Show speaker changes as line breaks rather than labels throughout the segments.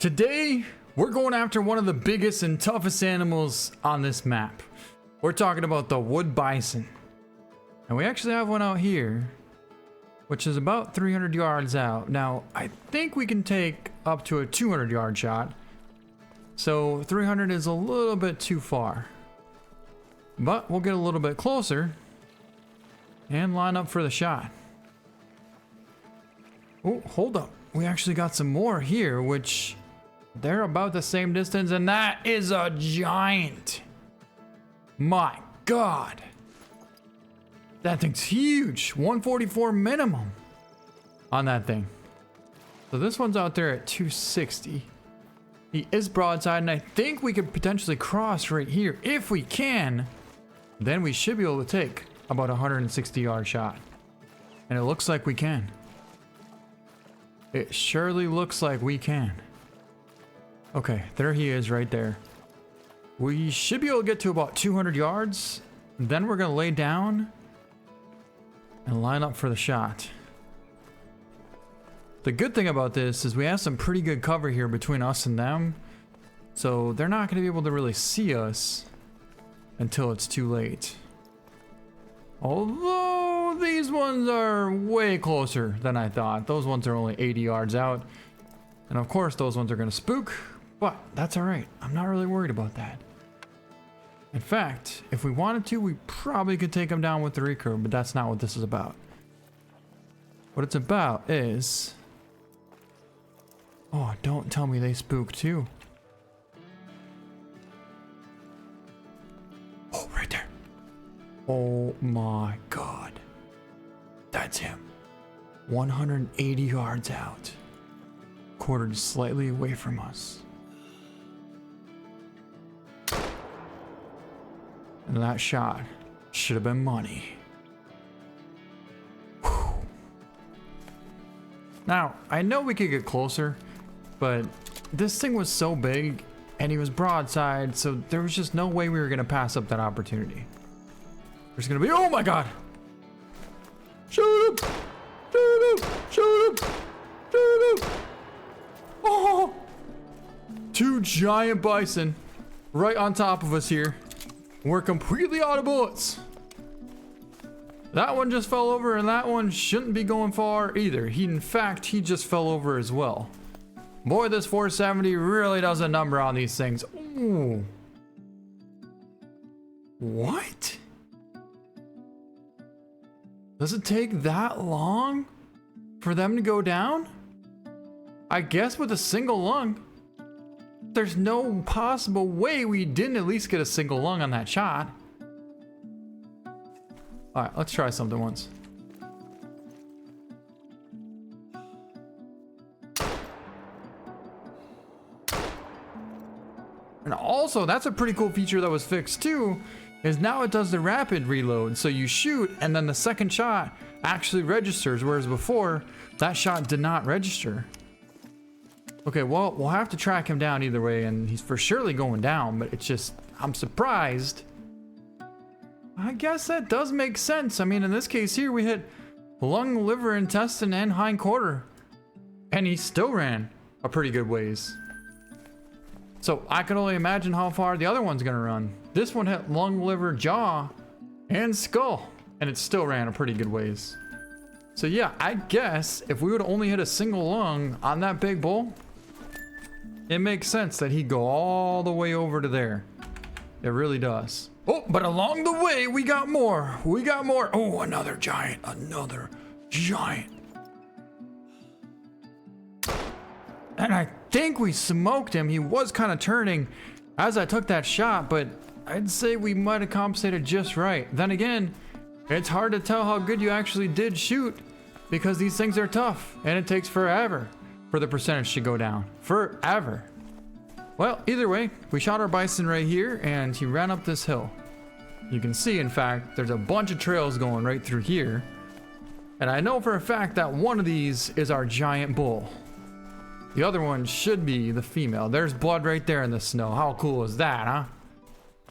Today, we're going after one of the biggest and toughest animals on this map. We're talking about the wood bison. And we actually have one out here, which is about 300 yards out. Now, I think we can take up to a 200 yard shot. So 300 is a little bit too far. But we'll get a little bit closer and line up for the shot. Oh, hold up. We actually got some more here, which they're about the same distance, and that is a giant. My God. That thing's huge. 144 minimum on that thing. So this one's out there at 260. He is broadside, and I think we could potentially cross right here. If we can, then we should be able to take about a 160 yard shot. And it looks like we can. It surely looks like we can. Okay, there he is right there. We should be able to get to about 200 yards. Then we're going to lay down and line up for the shot. The good thing about this is we have some pretty good cover here between us and them. So they're not going to be able to really see us until it's too late. Although these ones are way closer than I thought. Those ones are only 80 yards out. And of course those ones are going to spook. But that's alright. I'm not really worried about that. In fact, if we wanted to, we probably could take them down with the recurve, but that's not what this is about. What it's about is... Oh, don't tell me they spook too. Oh, right there. Oh my God. That's him. 180 yards out. Quartered slightly away from us. And that shot should have been money. Whew. Now, I know we could get closer, but this thing was so big and he was broadside, so there was just no way we were going to pass up that opportunity. There's going to be, oh my God! Shoot him! Shoot him! Shoot him! Shoot him! Oh! Two giant bison right on top of us here. We're completely out of bullets. That one just fell over, and that one shouldn't be going far either. In fact, he just fell over as well. Boy, this 470 really does a number on these things. Ooh. What? Does it take that long for them to go down? I guess with a single lung. There's no possible way we didn't at least get a single lung on that shot. Alright, let's try something once. And also, that's a pretty cool feature that was fixed too, is now it does the rapid reload. So you shoot and then the second shot actually registers, whereas before, that shot did not register. Okay, well, we'll have to track him down either way, and he's for surely going down, but it's just, I'm surprised. I guess that does make sense. I mean, in this case here, we hit lung, liver, intestine, and hind quarter, and he still ran a pretty good ways. So I can only imagine how far the other one's gonna run. This one hit lung, liver, jaw, and skull, and it still ran a pretty good ways. So yeah, I guess if we would only hit a single lung on that big bull, it makes sense that he'd go all the way over to there. It really does. Oh, but along the way, we got more. We got more. Oh, another giant. Another giant. And I think we smoked him. He was kind of turning as I took that shot, but I'd say we might have compensated just right. Then again, it's hard to tell how good you actually did shoot because these things are tough and it takes forever for the percentage to go down. Forever. Well, either way, we shot our bison right here and he ran up this hill. You can see, in fact, there's a bunch of trails going right through here. And I know for a fact that one of these is our giant bull. The other one should be the female. There's blood right there in the snow. How cool is that, huh?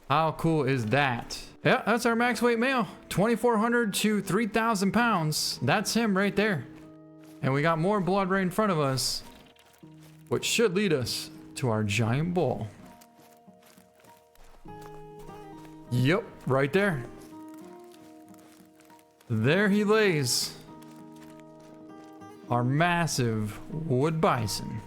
How cool is that? Yeah, that's our max weight male. 2,400 to 3,000 pounds. That's him right there. And we got more blood right in front of us. which should lead us to our giant bull. Yep, right there. There he lays. Our massive wood bison.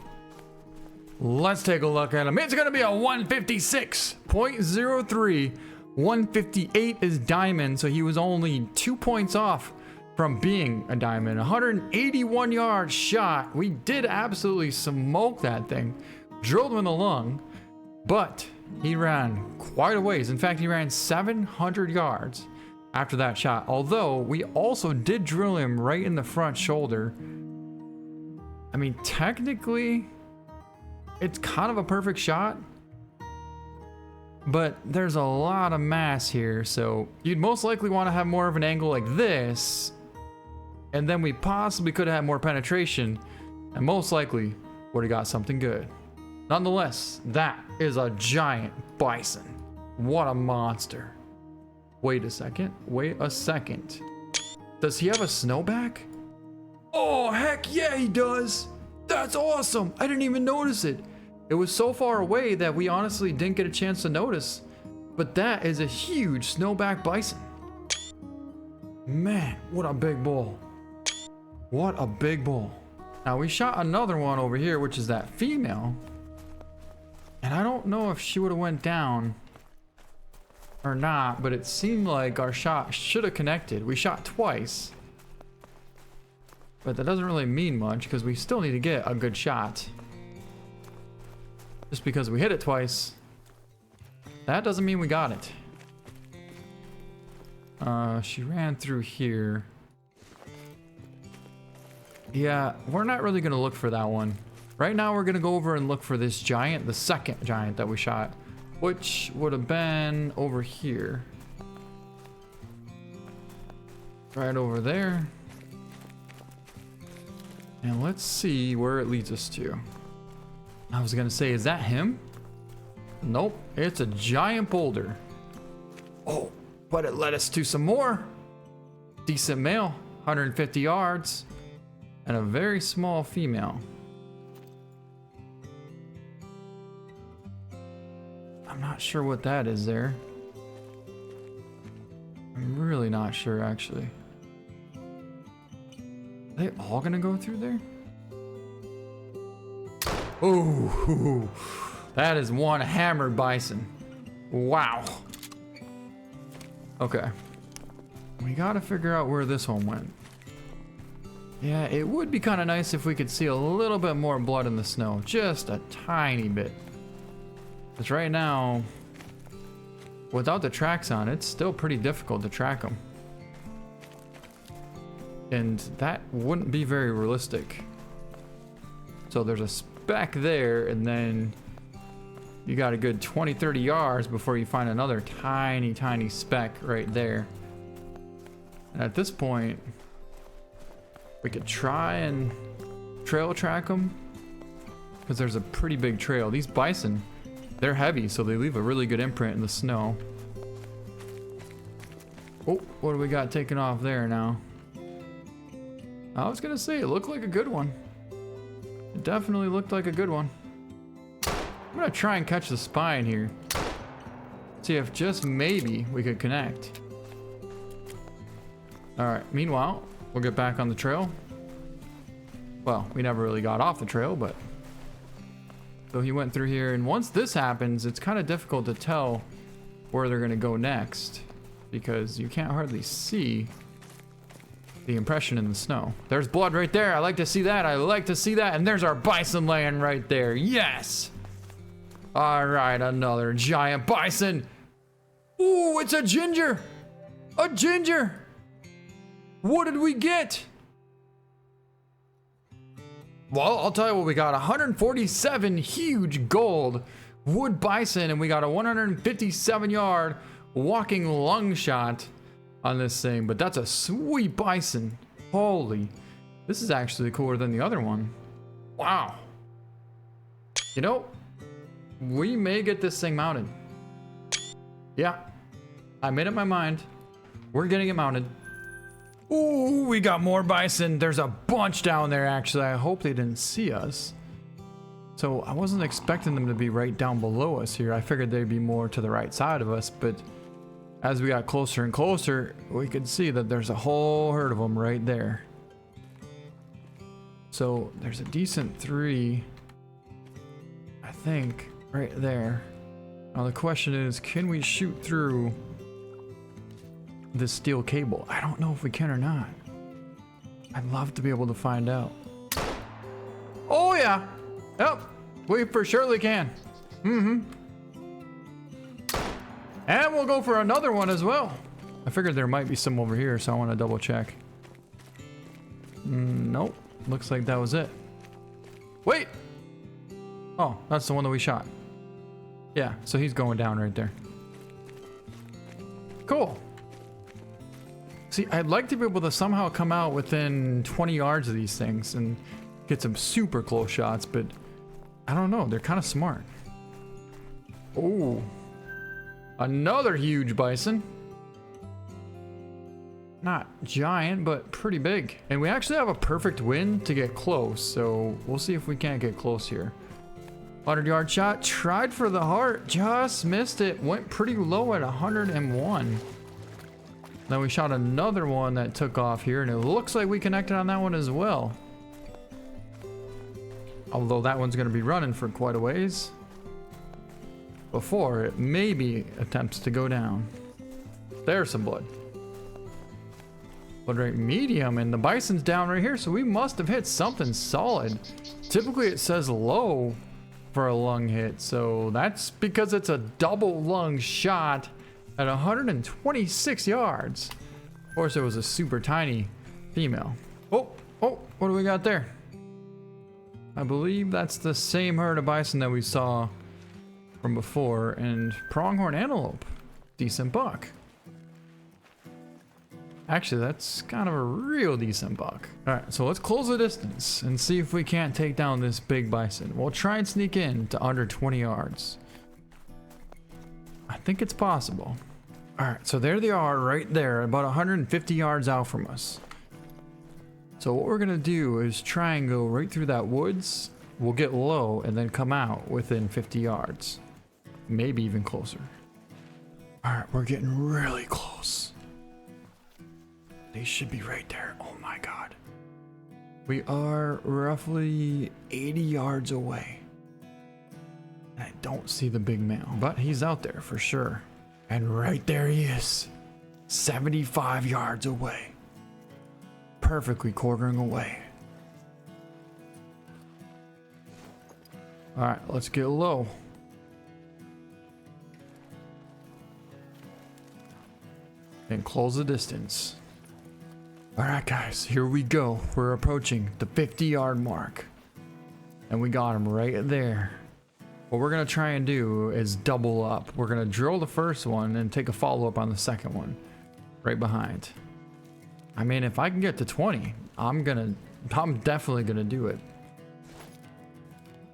Let's take a look at him. It's gonna be a 156.03. 158 is diamond, so he was only 2 points off from being a diamond. 181 yard shot. We did absolutely smoke that thing. Drilled him in the lung, but he ran quite a ways. In fact, he ran 700 yards after that shot. Although we also did drill him right in the front shoulder. I mean, technically, it's kind of a perfect shot, but there's a lot of mass here, so you'd most likely want to have more of an angle like this, and then we possibly could have had more penetration, and most likely would have got something good. Nonetheless, that is a giant bison. What a monster. Wait a second. Does he have a snowback? Oh, heck yeah, he does. That's awesome. I didn't even notice it. It was so far away that we honestly didn't get a chance to notice. But that is a huge snowback bison. Man, what a big bull. What a big bull. Now we shot another one over here, which is that female. And I don't know if she would have went down or not, but it seemed like our shot should have connected. We shot twice. But that doesn't really mean much because we still need to get a good shot. Just because we hit it twice, that doesn't mean we got it. She ran through here. Yeah, we're not really gonna look for that one. Right now we're gonna go over and look for this giant, the second giant that we shot, which would have been over here. Right over there. And let's see where it leads us to. I was gonna say, is that him? Nope, it's a giant boulder. Oh, but it led us to some more. Decent male, 150 yards, and a very small female. I'm not sure what that is there. I'm really not sure, actually. Are they all gonna go through there? Oh, that is one hammered bison. Wow. Okay. We gotta figure out where this one went. Yeah, it would be kind of nice if we could see a little bit more blood in the snow. Just a tiny bit. Because right now, without the tracks on, it's still pretty difficult to track them. And that wouldn't be very realistic. So there's a speck there, and then you got a good 20-30 yards before you find another tiny speck right there. And at this point, we could try and trail track them, because there's a pretty big trail. These bison, they're heavy, so they leave a really good imprint in the snow. Oh, what do we got taken off there now? I was gonna say, it looked like a good one. It definitely looked like a good one. I'm gonna try and catch the spine here. See if just maybe we could connect. All right, meanwhile, we'll get back on the trail. Well, we never really got off the trail, but. So he went through here, and once this happens, it's kind of difficult to tell where they're gonna go next, because you can't hardly see the impression in the snow. There's blood right there. I like to see that. I like to see that. And there's our bison laying right there. Yes. All right, another giant bison. Ooh, it's a ginger. A ginger. What did we get? Well, I'll tell you what we got. 147 huge gold wood bison, and we got a 157 yard walking lung shot on this thing, but that's a sweet bison. Holy, this is actually cooler than the other one. Wow. You know, we may get this thing mounted. Yeah, I made up my mind. We're getting it mounted. Ooh, we got more bison. There's a bunch down there, actually. I hope they didn't see us. So I wasn't expecting them to be right down below us here. I figured they'd be more to the right side of us, but as we got closer and closer, we could see that there's a whole herd of them right there. So there's a decent 3, I think, right there. Now the question is, can we shoot through this steel cable? I don't know if we can or not. I'd love to be able to find out. Oh yeah! Yep, we for surely can. Mm-hmm. And we'll go for another one as well. I figured there might be some over here, so I want to double check. Nope. Looks like that was it. Wait! Oh, that's the one that we shot. Yeah, so he's going down right there. Cool. See, I'd like to be able to somehow come out within 20 yards of these things and get some super close shots, but I don't know. They're kind of smart. Oh. Another huge bison. Not giant, but pretty big. And we actually have a perfect wind to get close, so we'll see if we can't get close here. 100-yard shot, tried for the heart, just missed it. Went pretty low at 101. Then we shot another one that took off here, and it looks like we connected on that one as well. Although that one's going to be running for quite a ways before it maybe attempts to go down. There's some blood. Blood rate medium, and the bison's down right here, so we must have hit something solid. Typically it says low for a lung hit, so that's because it's a double lung shot at 126 yards. Of course, it was a super tiny female. Oh, what do we got there? I believe that's the same herd of bison that we saw from before, and pronghorn antelope. Decent buck. Actually, that's kind of a real decent buck. All right, so let's close the distance and see if we can't take down this big bison. We'll try and sneak in to under 20 yards. I think it's possible. All right, so there they are right there, about 150 yards out from us. So what we're gonna do is try and go right through that woods. We'll get low and then come out within 50 yards. Maybe even closer. All right, we're getting really close. They should be right there. Oh my God. We are roughly 80 yards away. I don't see the big male, but he's out there for sure. And right there he is. 75 yards away. Perfectly quartering away. All right, let's get low. And close the distance. All right, guys, here we go. We're approaching the 50-yard mark. And we got him right there. What we're gonna try and do is double up. We're gonna drill the first one and take a follow-up on the second one. Right behind. I mean, if I can get to 20, I'm definitely gonna do it.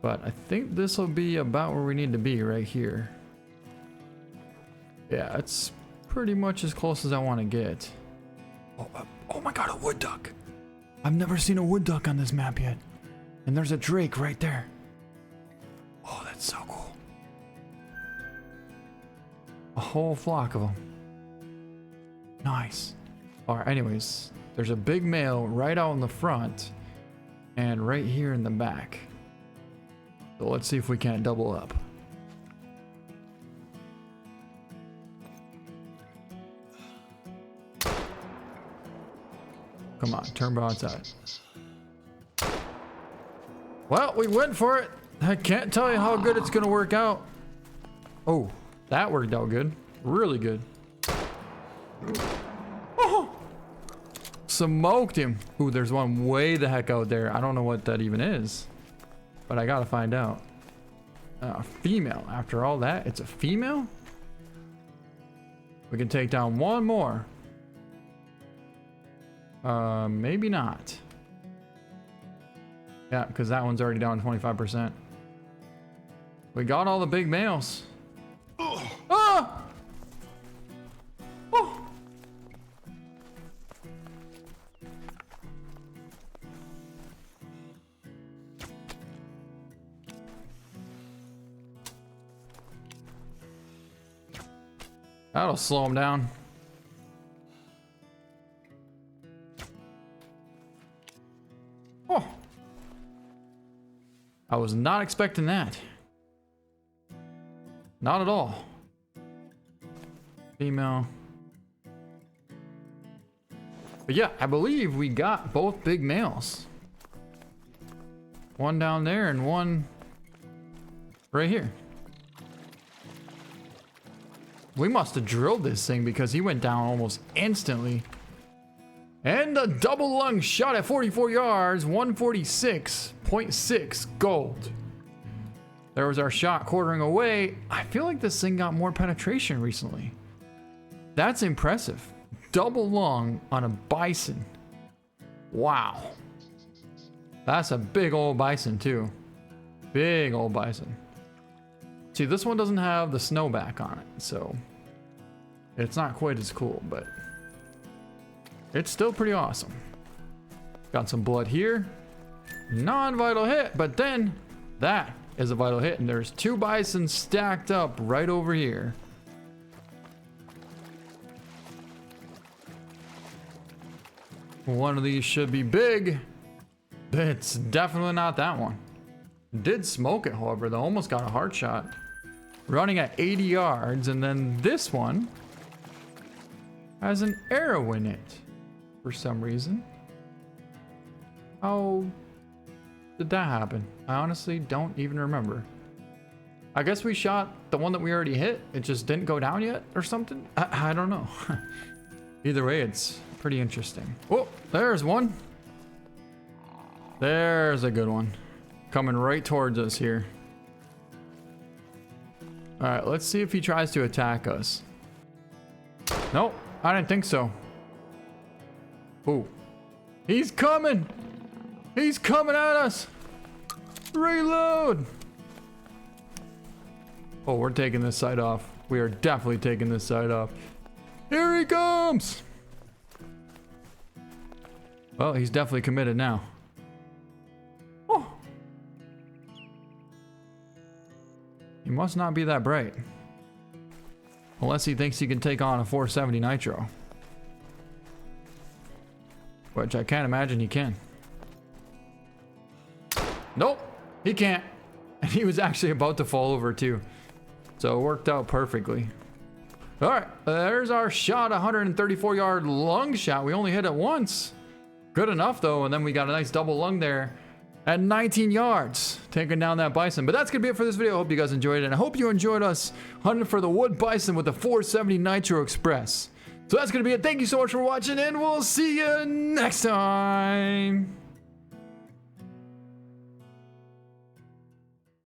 But I think this will be about where we need to be right here. Yeah, it's pretty much as close as I want to get. Oh my God, a wood duck. I've never seen a wood duck on this map yet. And there's a drake right there. Oh, that's so cool. A whole flock of them. Nice. All right, anyways, there's a big male right out in the front and right here in the back. So let's see if we can't double up. Come on, turn broadside. Well, we went for it. I can't tell you how good it's gonna work out. Oh, that worked out good. Really good. Oh, smoked him. Ooh, there's one way the heck out there. I don't know what that even is, but I gotta find out. Female. After all that, it's a female? We can take down one more. Maybe not. Yeah, because that one's already down 25%. We got all the big males. Ah! Oh! That'll slow him down. Oh. I was not expecting that. Not at all. Female. But yeah, I believe we got both big males. One down there and one right here. We must have drilled this thing because he went down almost instantly. And a double lung shot at 44 yards, 146.6 gold. There was our shot quartering away. I feel like this thing got more penetration recently. That's impressive. Double lung on a Bison. Wow. That's a big old Bison too. Big old Bison. See, this one doesn't have the snowback on it, so it's not quite as cool, but it's still pretty awesome. Got some blood here. Non-vital hit, but then that is a vital hit, and there's two Bisons stacked up right over here. One of these should be big. It's definitely not that one. Did smoke it, however, though. Almost got a heart shot. Running at 80 yards, and then this one has an arrow in it for some reason. How did that happen? I honestly don't even remember. I guess we shot the one that we already hit. It just didn't go down yet or something. I don't know. Either way, it's pretty interesting. Oh, there's one. There's a good one. Coming right towards us here. All right, let's see if he tries to attack us. Nope, I didn't think so. Ooh, he's coming. He's coming at us. Reload. Oh, we're taking this side off. We are definitely taking this side off. Here he comes. Well, he's definitely committed now. Oh. He must not be that bright. Unless he thinks he can take on a 470 nitro. Which I can't imagine he can. Nope, he can't. And he was actually about to fall over too. So it worked out perfectly. All right, there's our shot, 134 yard lung shot. We only hit it once. Good enough though, and then we got a nice double lung there at 19 yards, taking down that Bison. But that's gonna be it for this video. I hope you guys enjoyed it, and I hope you enjoyed us hunting for the wood Bison with the 470 Nitro Express. So that's gonna be it. Thank you so much for watching, and we'll see you next time.